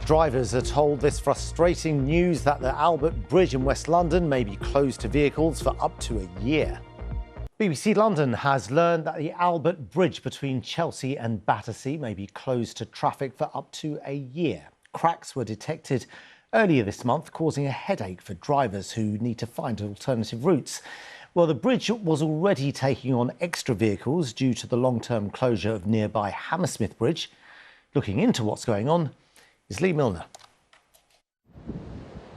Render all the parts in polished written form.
Drivers are told this frustrating news that the Albert Bridge in West London may be closed to vehicles for up to a year. BBC London has learned that the Albert Bridge between Chelsea and Battersea may be closed to traffic for up to a year. Cracks were detected earlier this month, causing a headache for drivers who need to find alternative routes. Well, the bridge was already taking on extra vehicles due to the long-term closure of nearby Hammersmith Bridge. Looking into what's going on is Lee Milner.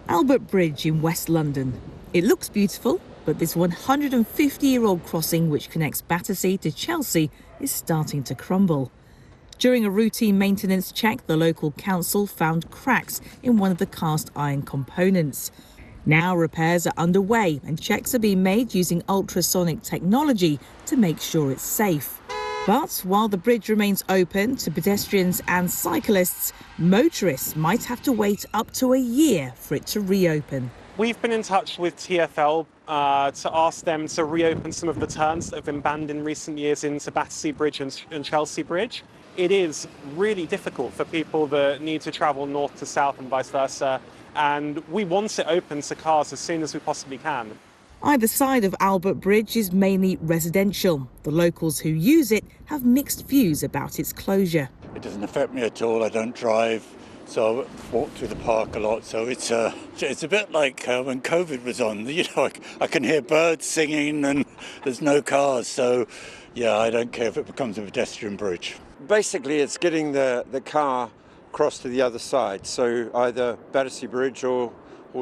Albert Bridge in West London. It looks beautiful, but this 150-year-old crossing which connects Battersea to Chelsea is starting to crumble. During a routine maintenance check, the local council found cracks in one of the cast iron components. Now repairs are underway and checks are being made using ultrasonic technology to make sure it's safe. But while the bridge remains open to pedestrians and cyclists, motorists might have to wait up to a year for it to reopen. We've been in touch with TfL to ask them to reopen some of the turns that have been banned in recent years into Battersea Bridge and Chelsea Bridge. It is really difficult for people that need to travel north to south and vice versa, and we want it open to cars as soon as we possibly can. Either side of Albert Bridge is mainly residential. The locals who use it have mixed views about its closure. It doesn't affect me at all. I don't drive, so I walk through the park a lot. So it's a bit like when COVID was on. You know, I can hear birds singing and there's no cars. So, yeah, I don't care if it becomes a pedestrian bridge. Basically, it's getting the car across to the other side. So either Battersea Bridge or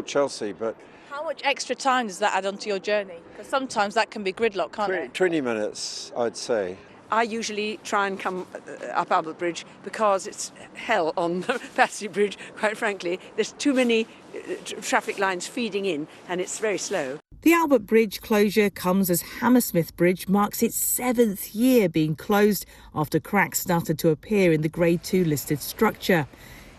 Chelsea, but. How much extra time does that add onto your journey? Because sometimes that can be gridlock, can't it? 20 minutes, I'd say. I usually try and come up Albert Bridge because it's hell on Battersea Bridge, quite frankly. There's too many traffic lines feeding in and it's very slow. The Albert Bridge closure comes as Hammersmith Bridge marks its 7th year being closed after cracks started to appear in the Grade 2 listed structure.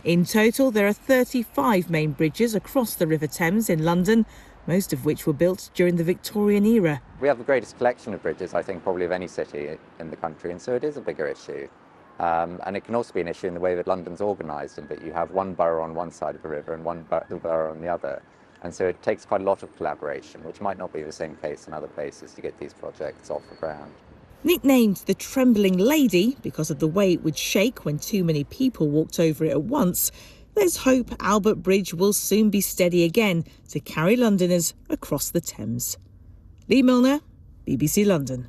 In total, there are 35 main bridges across the River Thames in London, most of which were built during the Victorian era. We have the greatest collection of bridges, I think, probably of any city in the country, and so it is a bigger issue. And it can also be an issue in the way that London's organised, in that you have one borough on one side of the river and one borough on the other. And so it takes quite a lot of collaboration, which might not be the same case in other places, to get these projects off the ground. Nicknamed the Trembling Lady because of the way it would shake when too many people walked over it at once, there's hope Albert Bridge will soon be steady again to carry Londoners across the Thames. Lee Milner, BBC London.